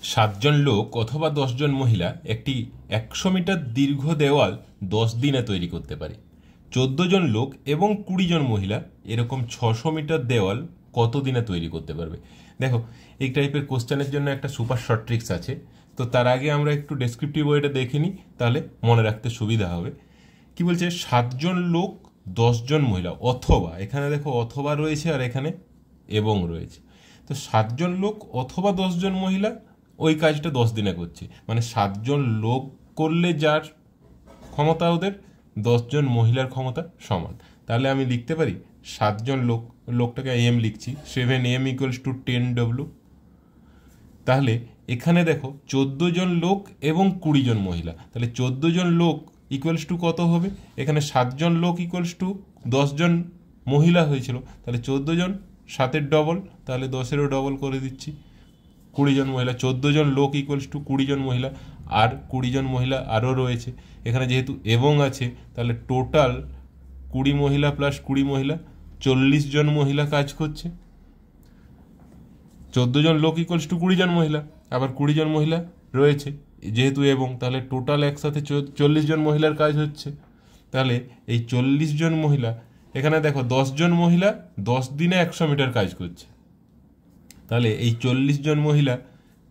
7 জন লোক অথবা 10 জন মহিলা একটি 100 মিটার দীর্ঘ দেওয়াল 10 দিনে তৈরি করতে পারে। 14 জন লোক এবং 20 জন মহিলা এরকম 600 মিটার দেওয়াল কত দিনে তৈরি করতে পারবে? দেখো, এই টাইপের কোশ্চেনের জন্য একটা সুপার শর্ট ট্রিক্স আছে। তো তার আগে আমরা একটু ডেসক্রিপটিভ ওয়েটা দেখে নিই, তাহলে মনে রাখতে সুবিধা হবে। কি বলছে? 7 জন লোক 10 জন মহিলা, অথবা, এখানে দেখো অথবা রয়েছে আর এখানে এবং রয়েছে। তো 7 জন লোক অথবা 10 জন মহিলা ওই কাজটা 10 দিনে করছে, মানে 7 জন লোক করলে যার ক্ষমতা ওদের 10 জন মহিলার ক্ষমতা সমান। তাহলে আমি লিখতে পারি 7 জন লোক, লোকটাকে এম লিখছি, 7m ইকুয়ালস টু 10w। তাহলে এখানে দেখো 14 জন লোক এবং 20 জন মহিলা, তাহলে 14 জন লোক ইকুয়ালস টু কত হবে? এখানে 7 জন লোক ইকুয়ালস টু 10 জন মহিলা হয়েছিল, তাহলে 14 জন 7-এর ডবল, তাহলে 10-এরও ডবল করে দিচ্ছি, 20 জন মহিলা। 14 জন লোক ইকুয়ালস টু 20 জন মহিলা, আর 20 জন মহিলা আরও রয়েছে এখানে, যেহেতু এবং আছে তাহলে টোটাল 20 মহিলা প্লাস 20 মহিলা 40 জন মহিলা কাজ করছে। 14 জন লোক ইকুয়ালস টু 20 জন মহিলা, আবার 20 জন মহিলা রয়েছে যেহেতু এবং, তাহলে টোটাল একসাথে 40 জন মহিলার কাজ হচ্ছে। তাহলে এই 40 জন মহিলা, এখানে দেখো 10 জন মহিলা 10 দিনে 100 মিটার কাজ করছে, তাহলে এই 40 জন মহিলা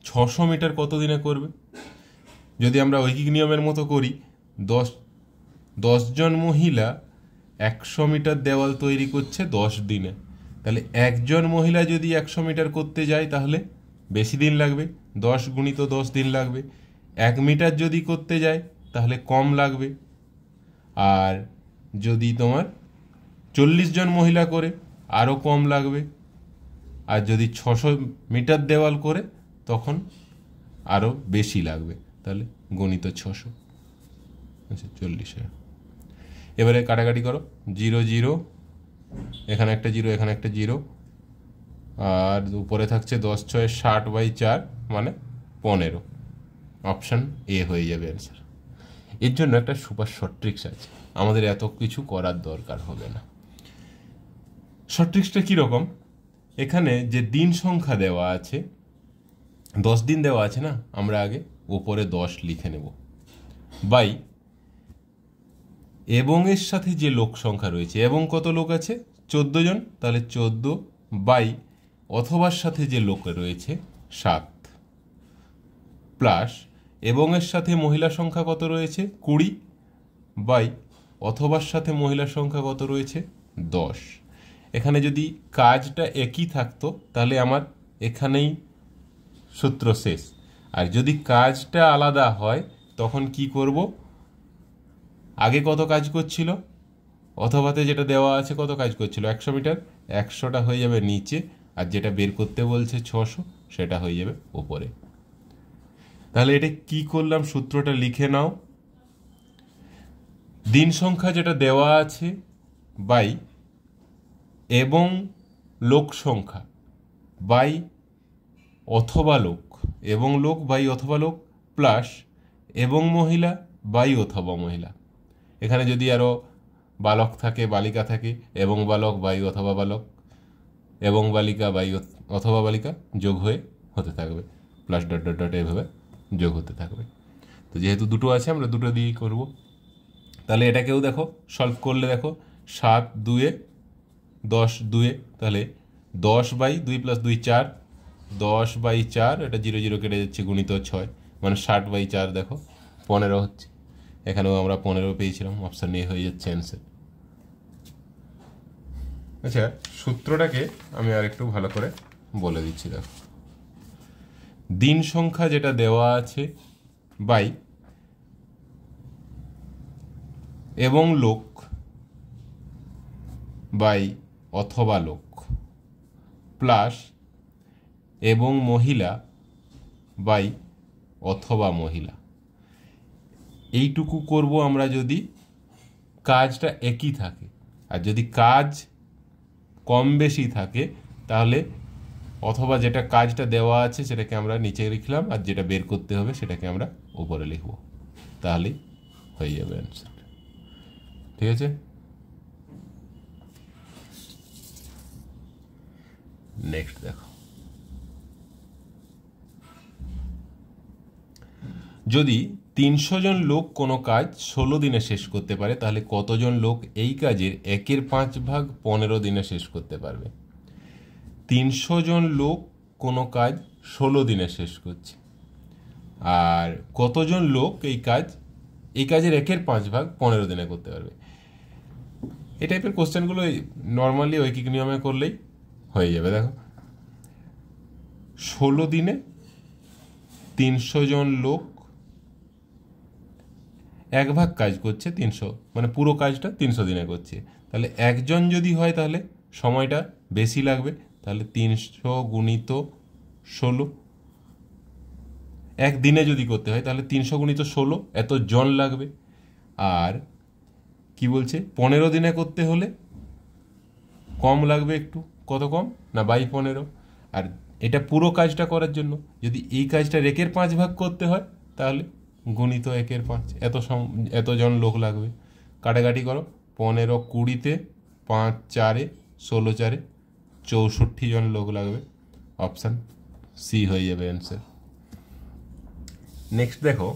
600 মিটার কত দিনে করবে? যদি আমরা ঐকিক নিয়মের মতো করি, 10 জন মহিলা 100 মিটার দেওয়াল তৈরি করছে 10 দিনে, তাহলে একজন মহিলা যদি 100 মিটার করতে যায় তাহলে বেশি দিন লাগবে, 10 গুণিত 10 দিন লাগবে। 1 মিটার যদি করতে যায় তাহলে কম লাগবে। আর যদি তোমার 40 জন মহিলা করে আরও কম লাগবে। আর যদি 600 মিটার দেওয়াল করে তখন আরও বেশি লাগবে, তাহলে গণিত 600, আচ্ছা 40। এবারে কাটাকাটি করো, 0 0, এখানে একটা 0, এখানে একটা 0, আর উপরে থাকছে 10 6 60/4 মানে 15। অপশান এ হয়ে যাবে অ্যান্সার। এর জন্য একটা সুপার শর্ট ট্রিক্স আছে, আমাদের এত কিছু করার দরকার হবে না। শর্ট ট্রিক্সটা কীরকম? এখানে যে দিন সংখ্যা দেওয়া আছে, 10 দিন দেওয়া আছে না, আমরা আগে ওপরে 10 লিখে নেব, বাই এবং এর সাথে যে লোক সংখ্যা রয়েছে, এবং কত লোক আছে? 14 জন, তাহলে 14 বাই অথবার সাথে যে লোক রয়েছে 7, প্লাস এবং এর সাথে মহিলা সংখ্যা কত রয়েছে? 20, বাই অথবার সাথে মহিলার সংখ্যা কত রয়েছে? 10। এখানে যদি কাজটা একই থাকতো তাহলে আমার এখানেই সূত্র শেষ। আর যদি কাজটা আলাদা হয় তখন কি করব? আগে কত কাজ করছিল? অথবাতে যেটা দেওয়া আছে কত কাজ করছিল? 100 মিটার, 100টা হয়ে যাবে নিচে, আর যেটা বের করতে বলছে 600 সেটা হয়ে যাবে ওপরে। তাহলে এটা কি করলাম? সূত্রটা লিখে নাও, দিন সংখ্যা যেটা দেওয়া আছে বাই এবং লোক সংখ্যা বাই অথবা লোক, এবং লোক বাই অথবা লোক, প্লাস এবং মহিলা বাই অথবা মহিলা। এখানে যদি আরও বালক থাকে, বালিকা থাকে, এবং বালক বাই অথবা বালক, এবং বালিকা বাই অথবা বালিকা যোগ হয়ে হতে থাকবে, প্লাস ডট ডট ডট এভাবে যোগ হতে থাকবে। তো যেহেতু দুটো আছে আমরা দুটো দিয়েই করব। তাহলে এটাকেও দেখো সলভ করলে, দেখো 7 2 10 2, তাহলে 10/2 + 2 4, 10/4, এটা 0 0 কেটে যাচ্ছে, গুণিত 6 মানে 60/4, দেখো 15 হচ্ছে। এখানেও আমরা 15 পেয়েছিলাম, অপশান এ হয়ে যাচ্ছে অ্যান্সার। আচ্ছা, সূত্রটাকে আমি আর একটু ভালো করে বলে দিচ্ছি। দেখো, দিন সংখ্যা যেটা দেওয়া আছে বাই এবং লোক বাই অথবা লোক, প্লাস এবং মহিলা বাই অথবা মহিলা। এইটুকু করব আমরা যদি কাজটা একই থাকে। আর যদি কাজ কম বেশি থাকে তাহলে অথবা যেটা কাজটা দেওয়া আছে সেটাকে আমরা নিচে লিখলাম, আর যেটা বের করতে হবে সেটাকে আমরা উপরে লিখব, তাহলেই হয়ে যাবে অ্যান্সার। ঠিক আছে, নেক্সট দেখো, যদি 300 জন লোক কোনো কাজ 16 দিনে শেষ করতে পারে, তাহলে কতজন লোক এই কাজের 1/5 15 দিনে শেষ করতে পারবে? 300 জন লোক কোনো কাজ 16 দিনে শেষ করছে, আর কতজন লোক এই কাজের 1/5 15 দিনে করতে পারবে? এই টাইপের কোশ্চেনগুলো নর্মালি ঐকিক নিয়মে করলেই হয়ে যাবে। দেখো, 16 দিনে 300 জন লোক 1/2 কাজ করছে 300, মানে পুরো কাজটা 300 দিনে করছে। তাহলে একজন যদি হয় তাহলে সময়টা বেশি লাগবে, তাহলে 300 গুণিত 16। একদিনে যদি করতে হয় তাহলে 300 গুণিত 16 এত জন লাগবে। আর কি বলছে, 15 দিনে করতে হলে কম লাগবে একটু। কত কম না, 15। আর এটা পুরো কাজটা করার জন্য যদি এই কাজটা 1/5 করতে হয় তাহলে গুণিত 1/5, এতজন লোক লাগবে। কাটাকাটি করো, 15 20-তে 5 4-এ 16 4-এ 64 জন লোক লাগবে। অপশান সি হয়ে যাবে অ্যান্সার। নেক্সট দেখো,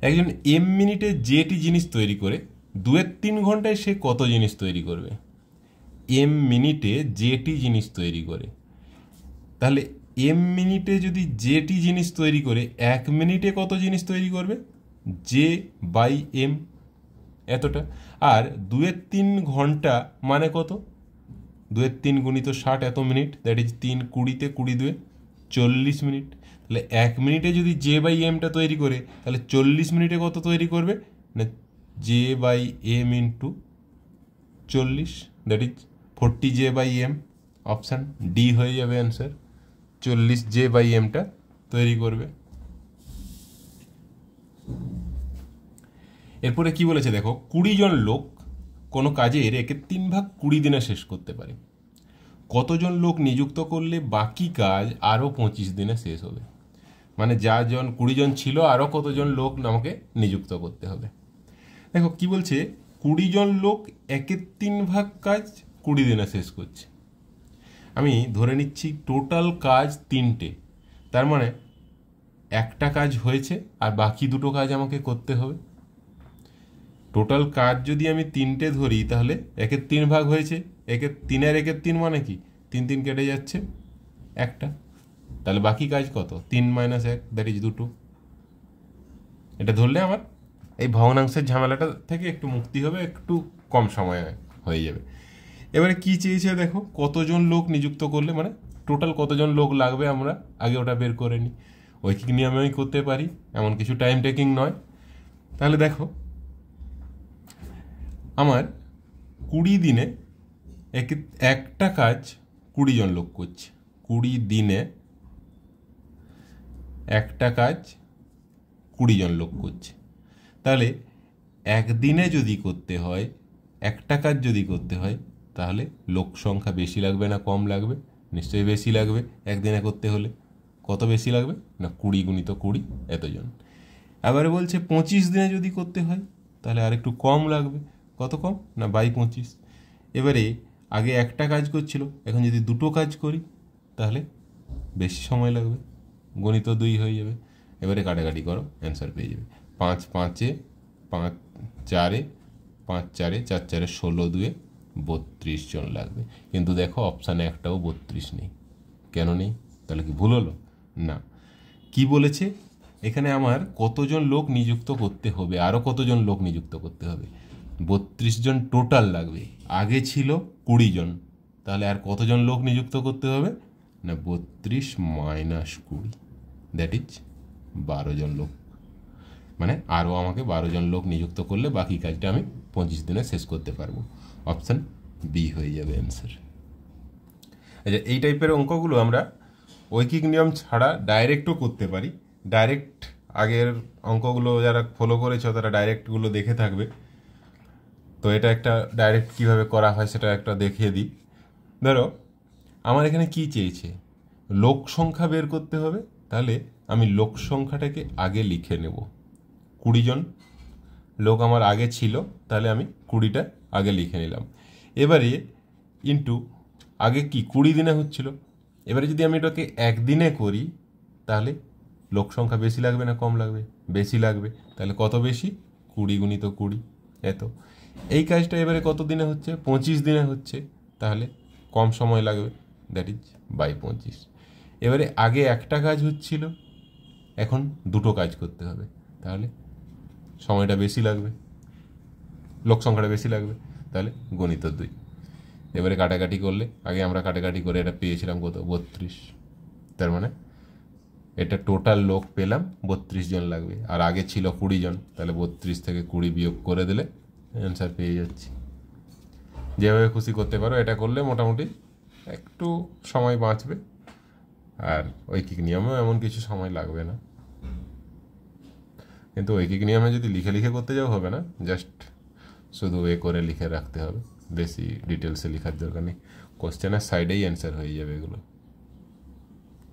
একজন মিনিটে যেটি জিনিস তৈরি করে 2-3 ঘন্টায় সে কত জিনিস তৈরি করবে? মিনিটে যেটি জিনিস তৈরি করে, তাহলে মিনিটে যদি যেটি জিনিস তৈরি করে 1 মিনিটে কত জিনিস তৈরি করবে? J/m এতটা। আর 2-3 ঘন্টা মানে কত? 2-3 গুণিত 60 এত মিনিট, দ্যাট ইজ 3 20-তে 20 40 মিনিট। তাহলে 1 মিনিটে যদি J/mটা তৈরি করে তাহলে 40 মিনিটে কত তৈরি করবে না? J/m into 40, that is 40 J/m। Option D হয়ে যাবে অ্যান্সার, 40 J/mটা তৈরি করবে। এরপরে কি বলেছে দেখো, 20 জন লোক কোনো কাজের 1/3 20 দিনে শেষ করতে পারে। কতজন লোক নিযুক্ত করলে বাকি কাজ আরও 25 দিনে শেষ হবে? মানে 20 জন ছিল, আরও কতজন লোক আমাকে নিযুক্ত করতে হবে? দেখো কি বলছে, 20 জন লোক 1/3 কাজ 20 দিনে শেষ করছে। আমি ধরে নিচ্ছি টোটাল কাজ 3টে, তার মানে একটা কাজ হয়েছে আর বাকি 2টো কাজ আমাকে করতে হবে। টোটাল কাজ যদি আমি 3টে ধরি তাহলে 1/3 হয়েছে, 3/3 মানে কি? 3 3 কেটে যাচ্ছে, একটা। তাহলে বাকি কাজ কত? 3 - 1, দ্যাট ইজ 2। এটা ধরলে আমার এই ভগ্নাংশের ঝামেলাটা থেকে একটু মুক্তি হবে, একটু কম সময়ে হয়ে যাবে। এবারে কি চেয়েছে দেখো, কতজন লোক নিযুক্ত করলে, মানে টোটাল কতজন লোক লাগবে আমরা আগে ওটা বের করে নিই। ঐকিক নিয়মে আমি করতে পারি, এমন কিছু টাইম টেকিং নয়। তাহলে দেখো, আমার 20 দিনে একটা কাজ 20 জন লোক করছে। 20 দিনে একটা কাজ 20 জন লোক করছে। তাহলে একদিনে যদি করতে হয়, একটা কাজ যদি করতে হয়, তাহলে লোক সংখ্যা বেশি লাগবে না কম লাগবে? নিশ্চয়ই বেশি লাগবে। একদিনে করতে হলে কত বেশি লাগবে না? 20 গুণিত 20 এতজন। এবারে বলছে 25 দিনে যদি করতে হয় তাহলে আর একটু কম লাগবে। কত কম না? 25। এবারে আগে একটা কাজ করছিল, এখন যদি 2টো কাজ করি তাহলে বেশি সময় লাগবে, গণিত 2 হয়ে যাবে। এবারে কাটাকাটি করো, অ্যান্সার পেয়ে যাবে। 5 5-এ 5 4-এ 5 4-এ 4 4-এ 16 2-এ 32 জন লাগবে। কিন্তু দেখো অপশানে একটাও 32 নেই। কেন নেই? তাহলে কি ভুল হলো? না। কি বলেছে এখানে, আমার কতজন লোক নিযুক্ত করতে হবে, আরও কতজন লোক নিযুক্ত করতে হবে? 32 জন টোটাল লাগবে। আগে ছিল 20 জন, তাহলে আর কতজন লোক নিযুক্ত করতে হবে না? 32 - 20, দ্যাট ইজ 12 জন লোক। মানে আরও আমাকে 12 জন লোক নিযুক্ত করলে বাকি কাজটা আমি 25 দিনে শেষ করতে পারবো। অপশান বি হয়ে যাবে অ্যান্সার। আচ্ছা, এই টাইপের অঙ্কগুলো আমরা ঐকিক নিয়ম ছাড়া ডাইরেক্টও করতে পারি। ডাইরেক্ট আগের অঙ্কগুলো যারা ফলো করেছো তারা ডাইরেক্টগুলো দেখে থাকবে। তো এটা একটা ডাইরেক্ট কিভাবে করা হয় সেটা একটা দেখিয়ে দিই। ধরো আমার এখানে কি চেয়েছে, লোক সংখ্যা বের করতে হবে। তাহলে আমি লোক সংখ্যাটাকে আগে লিখে নেব। 20 জন লোক আমার আগে ছিল, তাহলে আমি 20টা আগে লিখে নিলাম। এবারে ইন্টু আগে কি 20 দিনে হচ্ছিল, এবারে যদি আমি এটাকে একদিনে করি তাহলে লোক সংখ্যা বেশি লাগবে না কম লাগবে? বেশি লাগবে। তাহলে কত বেশি? 20 গুণিত 20, এত। এই কাজটা এবারে কত দিনে হচ্ছে? 25 দিনে হচ্ছে। তাহলে কম সময় লাগবে, দ্যাট ইজ বাই 25। এবারে আগে একটা কাজ হচ্ছিল, এখন দুটো কাজ করতে হবে, তাহলে সময়টা বেশি লাগবে, লোক সংখ্যাটা বেশি লাগবে, তাহলে গণিত 2। এবারে কাটাকাটি করলে, আগে আমরা কাটাকাটি করে এটা পেয়েছিলাম কত? 32। তার মানে এটা টোটাল লোক পেলাম 32 জন লাগবে, আর আগে ছিল 20 জন, তাহলে 32 থেকে 20 বিয়োগ করে দিলে অ্যান্সার পেয়ে যাচ্ছি। যেভাবে খুশি করতে পারো, এটা করলে মোটামুটি একটু সময় বাঁচবে, আর ঐকিক নিয়মেও এমন কিছু সময় লাগবে না। কিন্তু ঐকিক নিয়মে যদি লিখে লিখে করতে যাও হবে না, জাস্ট শুধু করে লিখে রাখতে হবে, বেশি ডিটেলসে লেখার দরকার নেই, কোশ্চেনের সাইডেই অ্যান্সার হয়ে যাবে এগুলো।